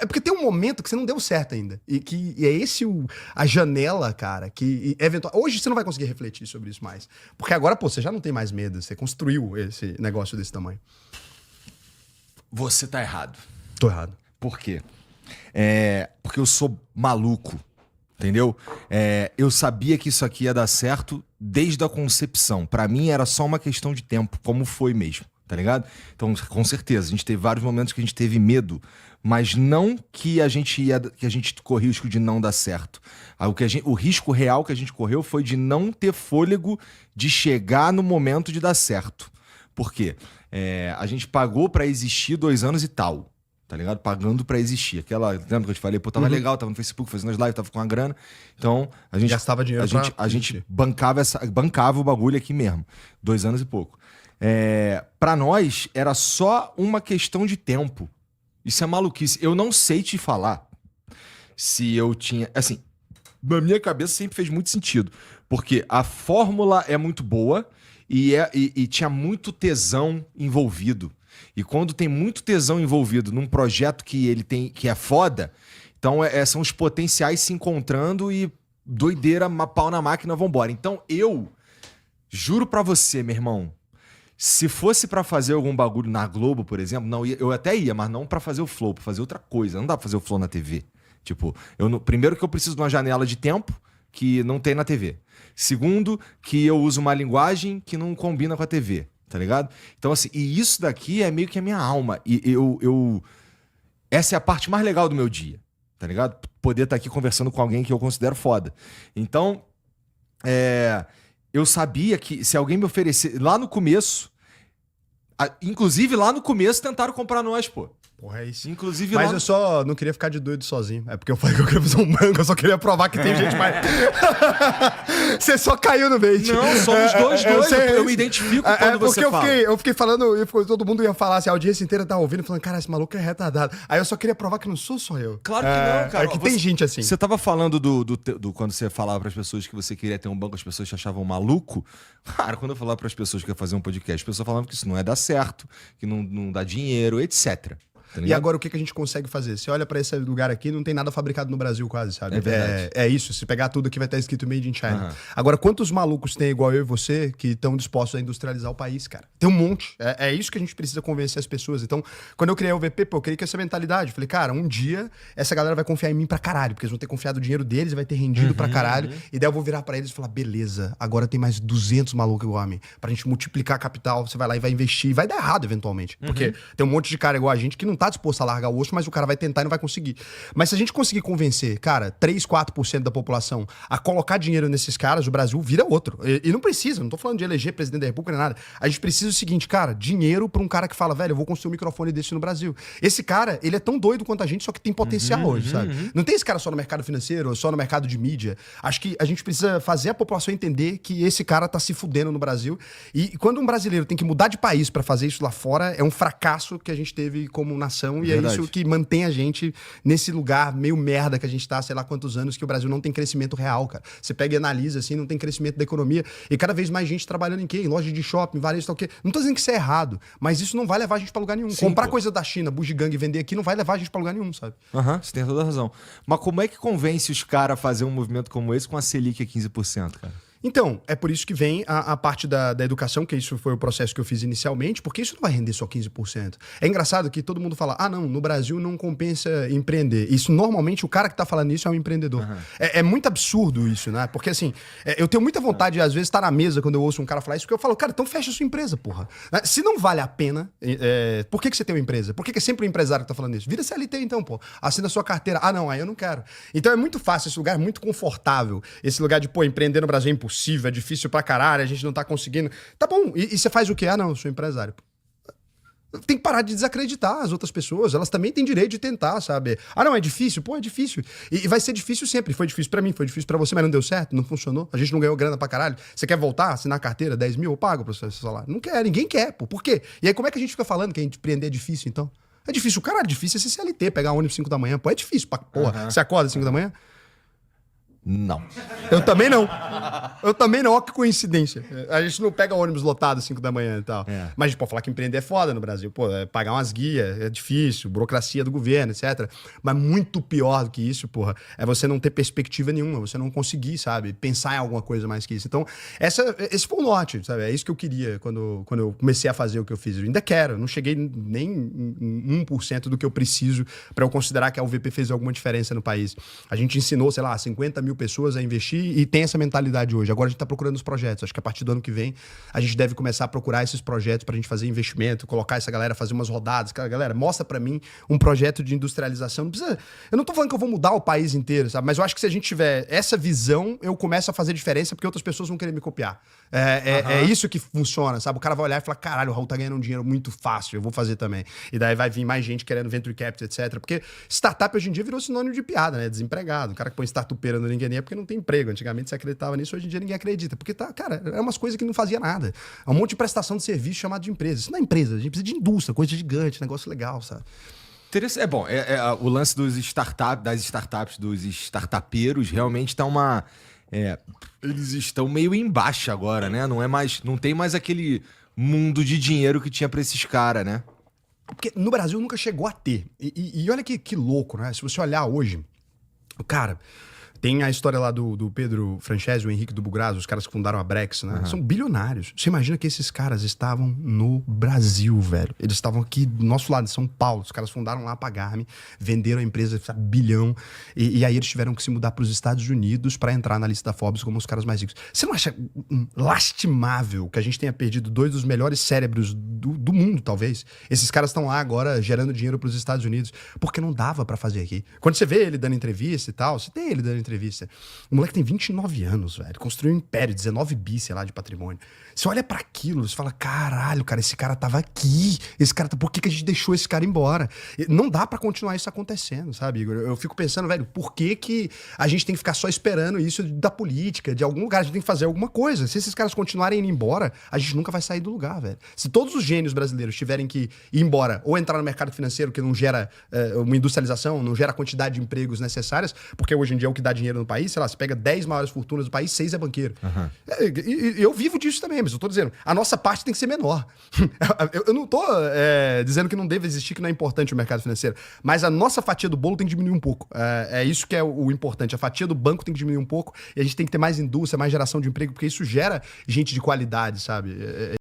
É porque tem um momento que você não deu certo ainda. E é esse a janela, cara, que eventual. Hoje você não vai conseguir refletir sobre isso mais. Porque agora, pô, você já não tem mais medo. Você construiu esse negócio desse tamanho. Você tá errado. Tô errado. Por quê? Porque eu sou maluco, entendeu? Eu sabia que isso aqui ia dar certo desde a concepção. Pra mim era só uma questão de tempo, como foi mesmo, tá ligado? Então, com certeza, a gente teve vários momentos que a gente teve medo, mas não que a gente corria o risco de não dar certo. O risco real que a gente correu foi de não ter fôlego de chegar no momento de dar certo. Por quê? A gente pagou pra existir 2 anos e tal. Tá ligado? Pagando pra existir. Lembra que eu te falei? Pô, tava legal, tava no Facebook fazendo as lives, tava com a grana. Então, a gente gastava dinheiro a gente bancava o bagulho aqui mesmo. 2 anos e pouco. Pra nós, era só uma questão de tempo. Isso é maluquice. Eu não sei te falar se eu tinha... Assim, na minha cabeça sempre fez muito sentido. Porque a fórmula é muito boa e tinha muito tesão envolvido. E quando tem muito tesão envolvido num projeto que é foda, então são os potenciais se encontrando e doideira, pau na máquina, vambora. Então eu juro pra você, meu irmão, se fosse pra fazer algum bagulho na Globo, por exemplo, não, eu até ia, mas não pra fazer o Flow, pra fazer outra coisa. Não dá pra fazer o Flow na TV. Tipo, primeiro que eu preciso de uma janela de tempo que não tem na TV. Segundo, que eu uso uma linguagem que não combina com a TV. Tá ligado? Então, assim, e isso daqui é meio que a minha alma. E essa é a parte mais legal do meu dia, tá ligado? Poder estar aqui conversando com alguém que eu considero foda. Então, eu sabia que se alguém me oferecer... Lá no começo... Inclusive, lá no começo, tentaram comprar nós, pô. Porra, é isso. Inclusive, mas eu só não queria ficar de doido sozinho. É porque eu falei que eu queria fazer um banco, eu só queria provar que tem gente mais... Você só caiu no bait. Não, somos dois. Eu me identifico quando você fala. Eu fiquei falando, todo mundo ia falar assim, a audiência inteira tá ouvindo, falando, cara, esse maluco é retardado. Aí eu só queria provar que não sou só eu. Claro que não, cara. É que tem gente assim. Você tava falando do quando você falava pras pessoas que você queria ter um banco, as pessoas te achavam maluco. Cara, quando eu falava pras pessoas que ia fazer um podcast, as pessoas falavam que isso não ia dar certo, que não dá dinheiro, etc. Tá e agora o que a gente consegue fazer? Você olha pra esse lugar aqui, não tem nada fabricado no Brasil quase, sabe? É verdade. É isso, se pegar tudo aqui vai estar escrito Made in China. Uhum. Agora, quantos malucos tem igual eu e você que estão dispostos a industrializar o país, cara? Tem um monte. É isso que a gente precisa convencer as pessoas. Então, quando eu criei o VP, eu criei com essa mentalidade. Falei, cara, um dia essa galera vai confiar em mim pra caralho, porque eles vão ter confiado o dinheiro deles, vai ter rendido pra caralho. E daí eu vou virar pra eles e falar, beleza, agora tem mais 200 malucos igual a mim. Pra gente multiplicar a capital, você vai lá e vai investir. Vai dar errado eventualmente. Porque tem um monte de cara igual a gente que não tá disposto a largar o osso, mas o cara vai tentar e não vai conseguir. Mas se a gente conseguir convencer, cara, 3, 4% da população a colocar dinheiro nesses caras, o Brasil vira outro. E não precisa, não tô falando de eleger presidente da República nem nada. A gente precisa o seguinte, cara, dinheiro pra um cara que fala, velho, eu vou construir um microfone desse no Brasil. Esse cara, ele é tão doido quanto a gente, só que tem potencial hoje, sabe? Não tem esse cara só no mercado financeiro, só no mercado de mídia. Acho que a gente precisa fazer a população entender que esse cara tá se fudendo no Brasil. E quando um brasileiro tem que mudar de país pra fazer isso lá fora, é um fracasso que a gente teve como nação. E Verdade. É isso que mantém a gente nesse lugar meio merda que a gente tá, sei lá quantos anos, que o Brasil não tem crescimento real, cara. Você pega e analisa, assim, não tem crescimento da economia. E cada vez mais gente trabalhando em quê? Em loja de shopping, varejo, tal, o quê? Não tô dizendo que isso é errado, mas isso não vai levar a gente pra lugar nenhum. Sim, comprar coisa da China, bugiganga e vender aqui não vai levar a gente pra lugar nenhum, sabe? Você tem toda a razão. Mas como é que convence os caras a fazer um movimento como esse com a Selic a 15%, cara? Então, é por isso que vem a parte da educação, que isso foi o processo que eu fiz inicialmente, porque isso não vai render só 15%. É engraçado que todo mundo fala, não, no Brasil não compensa empreender. Isso, normalmente, o cara que tá falando isso é um empreendedor. É muito absurdo isso, né? Porque, assim, eu tenho muita vontade, às vezes, estar na mesa quando eu ouço um cara falar isso, porque eu falo, cara, então fecha a sua empresa, porra. Se não vale a pena, por que você tem uma empresa? Por que é sempre o empresário que tá falando isso? Vira CLT, então, pô. Assina a sua carteira. Não, aí eu não quero. Então, é muito fácil, esse lugar é muito confortável. Esse lugar de, empreender no Brasil é impossível, é difícil pra caralho, a gente não tá conseguindo. Tá bom, e você faz o quê? Não, eu sou empresário. Tem que parar de desacreditar as outras pessoas, elas também têm direito de tentar, sabe? Não, é difícil? Pô, é difícil. E vai ser difícil sempre. Foi difícil pra mim, foi difícil pra você, mas não deu certo, não funcionou. A gente não ganhou grana pra caralho. Você quer voltar, assinar a carteira, 10 mil, eu pago pro seu salário. Não quer, ninguém quer, pô. Por quê? E aí como é que a gente fica falando que a gente empreender é difícil, então? É difícil, caralho, difícil é ser CLT, pegar ônibus 5 da manhã. Pô, é difícil, porra. Você acorda às 5 da manhã? Não. Eu também não. Eu também não, olha que coincidência. A gente não pega ônibus lotado às 5 da manhã e tal. É. Mas a gente pode falar que empreender é foda no Brasil. Pô, pagar umas guias é difícil, burocracia do governo, etc. Mas muito pior do que isso, porra, é você não ter perspectiva nenhuma, você não conseguir, sabe, pensar em alguma coisa mais que isso. Então, esse foi o norte, sabe? É isso que eu queria quando eu comecei a fazer o que eu fiz. Eu ainda quero, não cheguei nem em 1% do que eu preciso para eu considerar que a UVP fez alguma diferença no país. A gente ensinou, sei lá, 50 mil pessoas a investir e tem essa mentalidade hoje. Agora a gente está procurando os projetos. Acho que a partir do ano que vem a gente deve começar a procurar esses projetos para a gente fazer investimento, colocar essa galera, fazer umas rodadas. Galera, mostra para mim um projeto de industrialização. Não precisa, eu não tô falando que eu vou mudar o país inteiro, sabe? Mas eu acho que se a gente tiver essa visão, eu começo a fazer diferença porque outras pessoas vão querer me copiar. É isso que funciona, sabe? O cara vai olhar e falar, caralho, o Raul tá ganhando um dinheiro muito fácil, eu vou fazer também. E daí vai vir mais gente querendo venture capital, etc. Porque startup hoje em dia virou sinônimo de piada, né? Desempregado. O cara que põe startupeira no LinkedIn é porque não tem emprego. Antigamente você acreditava nisso, hoje em dia ninguém acredita. Porque, cara, é umas coisas que não fazia nada. É um monte de prestação de serviço chamado de empresa. Isso não é empresa, a gente precisa de indústria, coisa gigante, negócio legal, sabe? É bom, o lance das startups, dos startupeiros, realmente tá uma... eles estão meio em baixa agora, né? Não tem mais aquele mundo de dinheiro que tinha pra esses caras, né? Porque no Brasil nunca chegou a ter. E olha que louco, né? Se você olhar hoje, cara, tem a história lá do Pedro Francesi, o Henrique do Bugrazo, os caras que fundaram a Brex, né? São bilionários. Você imagina que esses caras estavam no Brasil, velho. Eles estavam aqui do nosso lado, de São Paulo. Os caras fundaram lá a Pagar-me, venderam a empresa, sabe, bilhão. E aí eles tiveram que se mudar para os Estados Unidos para entrar na lista da Forbes como os caras mais ricos. Você não acha lastimável que a gente tenha perdido 2 dos melhores cérebros do mundo, talvez? Esses caras estão lá agora gerando dinheiro para os Estados Unidos, porque não dava para fazer aqui. Quando você vê ele dando entrevista e tal, você tem ele dando entrevista. O moleque tem 29 anos, velho. Construiu um império, 19 bi, sei lá, de patrimônio. Você olha pra aquilo, você fala, caralho, cara, esse cara tava aqui. Por que a gente deixou esse cara embora? Não dá pra continuar isso acontecendo, sabe, Igor? Eu fico pensando, velho, por que a gente tem que ficar só esperando isso da política, de algum lugar? A gente tem que fazer alguma coisa. Se esses caras continuarem indo embora, a gente nunca vai sair do lugar, velho. Se todos os gênios brasileiros tiverem que ir embora ou entrar no mercado financeiro, que não gera uma industrialização, não gera a quantidade de empregos necessárias, porque hoje em dia é o que dá dinheiro no país, sei lá, você pega 10 maiores fortunas do país, 6 é banqueiro. Eu vivo disso também, mas eu tô dizendo, a nossa parte tem que ser menor. Eu não tô dizendo que não deve existir, que não é importante o mercado financeiro, mas a nossa fatia do bolo tem que diminuir um pouco. É isso que é o importante. A fatia do banco tem que diminuir um pouco e a gente tem que ter mais indústria, mais geração de emprego, porque isso gera gente de qualidade, sabe?